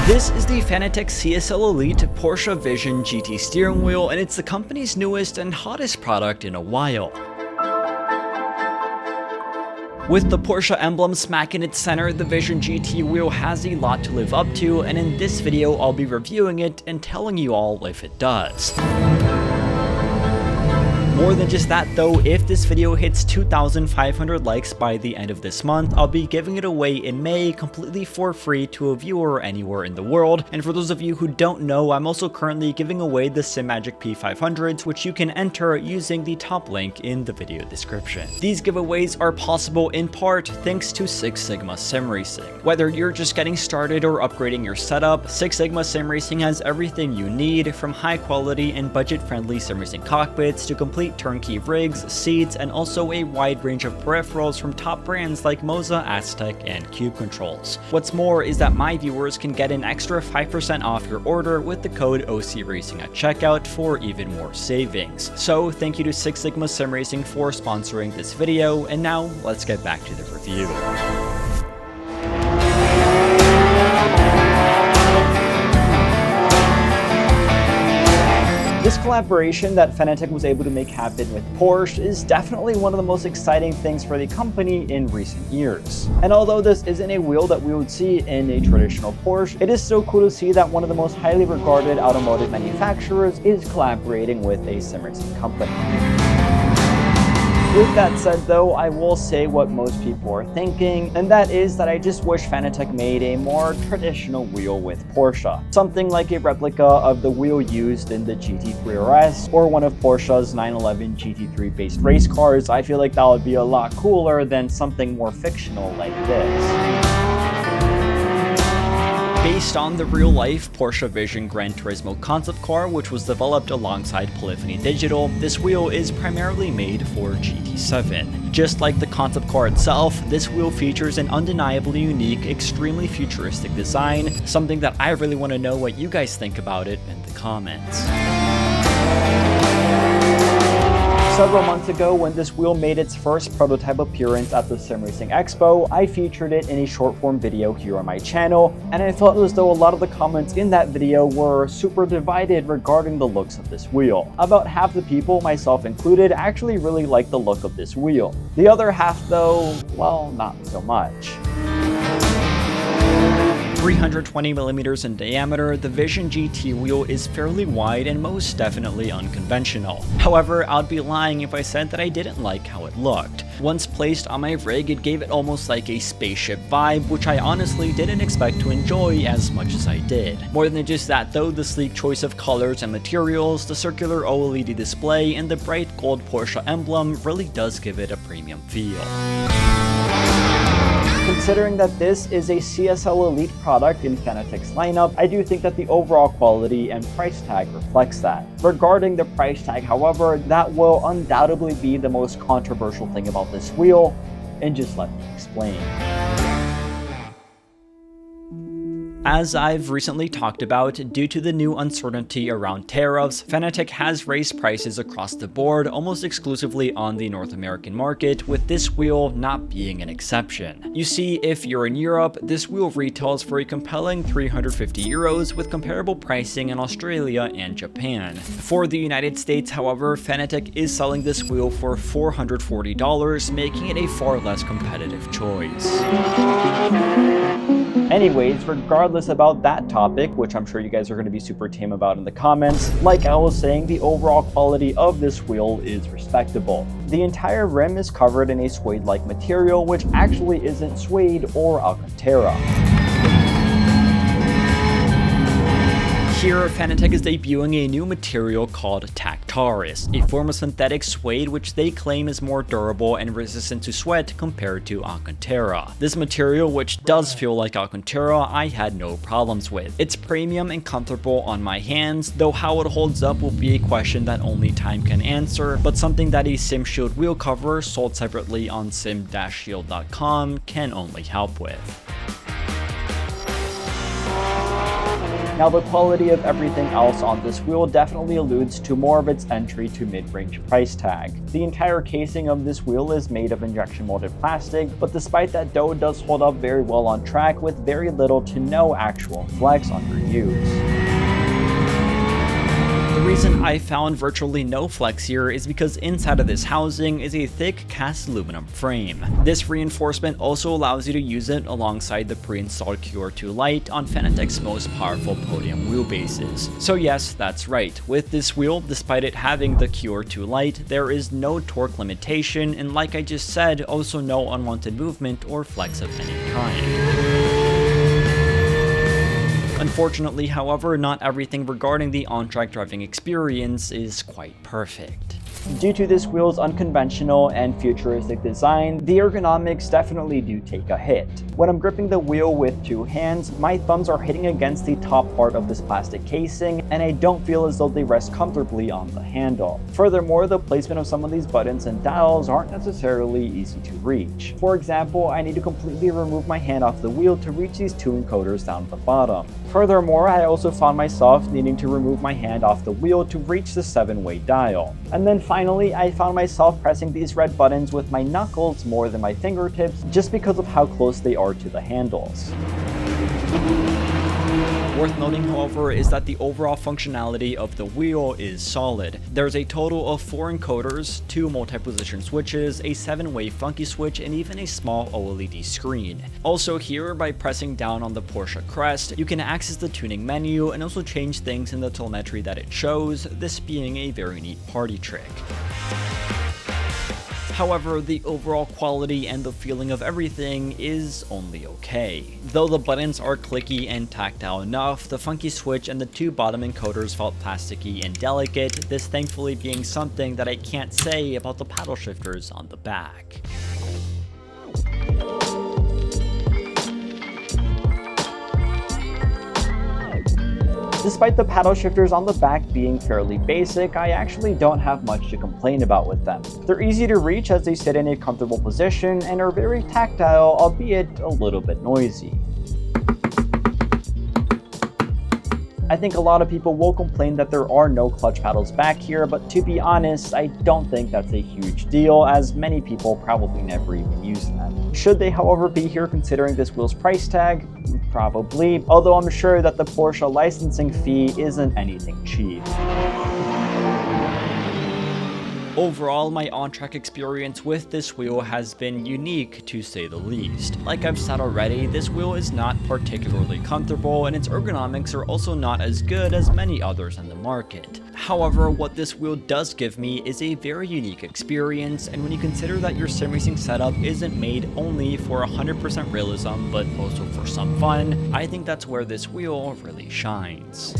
This is the FANATEC CSL Elite Porsche Vision GT steering wheel, and it's the company's newest and hottest product in a while. With the Porsche emblem smack in its center, the Vision GT wheel has a lot to live up to, and in this video I'll be reviewing it and telling you all if it does. More than just that though, if this video hits 2,500 likes by the end of this month, I'll be giving it away in May completely for free to a viewer anywhere in the world. And for those of you who don't know, I'm also currently giving away the SimMagic P500s, which you can enter using the top link in the video description. These giveaways are possible in part thanks to Six Sigma Sim Racing. Whether you're just getting started or upgrading your setup, Six Sigma Sim Racing has everything you need, from high quality and budget-friendly sim racing cockpits to complete turnkey rigs, seats, and also a wide range of peripherals from top brands like Moza, Aztec, and Cube Controls. What's more is that my viewers can get an extra 5% off your order with the code OCRacing at checkout for even more savings. So thank you to Six Sigma Sim Racing for sponsoring this video, and now let's get back to the review. This collaboration that FANATEC was able to make happen with Porsche is definitely one of the most exciting things for the company in recent years. And although this isn't a wheel that we would see in a traditional Porsche, it is so cool to see that one of the most highly regarded automotive manufacturers is collaborating with a sim racing company. With that said though, I will say what most people are thinking, and that is that I just wish FANATEC made a more traditional wheel with Porsche. Something like a replica of the wheel used in the GT3 RS or one of Porsche's 911 GT3 based race cars. I feel like that would be a lot cooler than something more fictional like this. Based on the real-life Porsche Vision Gran Turismo concept car, which was developed alongside Polyphony Digital, this wheel is primarily made for GT7. Just like the concept car itself, this wheel features an undeniably unique, extremely futuristic design, something that I really want to know what you guys think about it in the comments. Several months ago, when this wheel made its first prototype appearance at the Sim Racing Expo, I featured it in a short-form video here on my channel, and I felt as though a lot of the comments in that video were super divided regarding the looks of this wheel. About half the people, myself included, actually really like the look of this wheel. The other half though, well, not so much. 320mm in diameter, the Vision GT wheel is fairly wide and most definitely unconventional. However, I'd be lying if I said that I didn't like how it looked. Once placed on my rig, it gave it almost like a spaceship vibe, which I honestly didn't expect to enjoy as much as I did. More than just that though, the sleek choice of colors and materials, the circular OLED display, and the bright gold Porsche emblem really does give it a premium feel. Considering that this is a CSL Elite product in FANATEC's lineup, I do think that the overall quality and price tag reflects that. Regarding the price tag, however, that will undoubtedly be the most controversial thing about this wheel, and just let me explain. As I've recently talked about, due to the new uncertainty around tariffs, FANATEC has raised prices across the board almost exclusively on the North American market, with this wheel not being an exception. You see, if you're in Europe, this wheel retails for a compelling €350 with comparable pricing in Australia and Japan. For the United States, however, FANATEC is selling this wheel for $440, making it a far less competitive choice. Anyways, regardless about that topic, which I'm sure you guys are going to be super tame about in the comments, like I was saying, the overall quality of this wheel is respectable. The entire rim is covered in a suede-like material, which actually isn't suede or Alcantara. Here, FANATEC is debuting a new material called Trak Racer, a form of synthetic suede which they claim is more durable and resistant to sweat compared to Alcantara. This material, which does feel like Alcantara, I had no problems with. It's premium and comfortable on my hands, though how it holds up will be a question that only time can answer, but something that a SimShield wheel cover sold separately on sim-shield.com can only help with. Now, the quality of everything else on this wheel definitely alludes to more of its entry to mid-range price tag. The entire casing of this wheel is made of injection molded plastic, but despite that though, it does hold up very well on track with very little to no actual flex under use. The reason I found virtually no flex here is because inside of this housing is a thick cast aluminum frame. This reinforcement also allows you to use it alongside the pre-installed QR2 light on FANATEC's most powerful podium wheelbases. So yes, that's right, with this wheel, despite it having the QR2 light, there is no torque limitation, and like I just said, also no unwanted movement or flex of any kind. Unfortunately, however, not everything regarding the on-track driving experience is quite perfect. Due to this wheel's unconventional and futuristic design, the ergonomics definitely do take a hit. When I'm gripping the wheel with two hands, my thumbs are hitting against the top part of this plastic casing, and I don't feel as though they rest comfortably on the handle. Furthermore, the placement of some of these buttons and dials aren't necessarily easy to reach. For example, I need to completely remove my hand off the wheel to reach these two encoders down at the bottom. Furthermore, I also found myself needing to remove my hand off the wheel to reach the 7-way dial. And then finally, I found myself pressing these red buttons with my knuckles more than my fingertips just because of how close they are to the handles. Worth noting, however, is that the overall functionality of the wheel is solid. There's a total of 4 encoders, 2 multi-position switches, a 7-way funky switch, and even a small OLED screen. Also here, by pressing down on the Porsche crest, you can access the tuning menu and also change things in the telemetry that it shows, this being a very neat party trick. However, the overall quality and the feeling of everything is only okay. Though the buttons are clicky and tactile enough, the funky switch and the 2 bottom encoders felt plasticky and delicate, this thankfully being something that I can't say about the paddle shifters on the back. Despite the paddle shifters on the back being fairly basic, I actually don't have much to complain about with them. They're easy to reach as they sit in a comfortable position and are very tactile, albeit a little bit noisy. I think a lot of people will complain that there are no clutch paddles back here, but to be honest, I don't think that's a huge deal, as many people probably never even use them. Should they, however, be here considering this wheel's price tag? Probably, although I'm sure that the Porsche licensing fee isn't anything cheap. Overall, my on-track experience with this wheel has been unique to say the least. Like I've said already, this wheel is not particularly comfortable and its ergonomics are also not as good as many others in the market. However, what this wheel does give me is a very unique experience, and when you consider that your sim racing setup isn't made only for 100% realism but also for some fun, I think that's where this wheel really shines.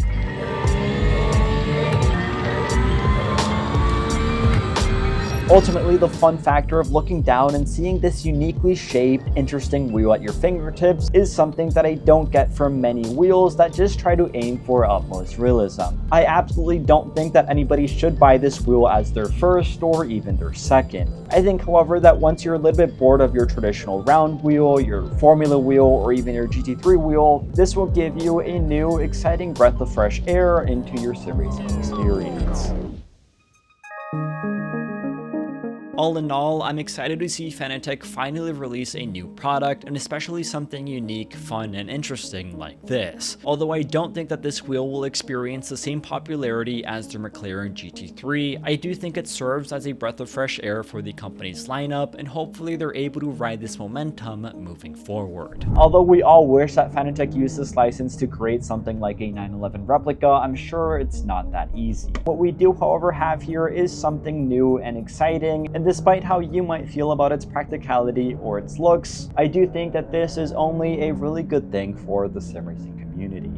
Ultimately, the fun factor of looking down and seeing this uniquely shaped, interesting wheel at your fingertips is something that I don't get from many wheels that just try to aim for utmost realism. I absolutely don't think that anybody should buy this wheel as their first or even their second. I think, however, that once you're a little bit bored of your traditional round wheel, your Formula wheel, or even your GT3 wheel, this will give you a new, exciting breath of fresh air into your sim racing experience. All in all, I'm excited to see FANATEC finally release a new product, and especially something unique, fun, and interesting like this. Although I don't think that this wheel will experience the same popularity as their McLaren GT3, I do think it serves as a breath of fresh air for the company's lineup, and hopefully they're able to ride this momentum moving forward. Although we all wish that FANATEC used this license to create something like a 911 replica, I'm sure it's not that easy. What we do, however, have here is something new and exciting, and despite how you might feel about its practicality or its looks, I do think that this is only a really good thing for the sim racing community.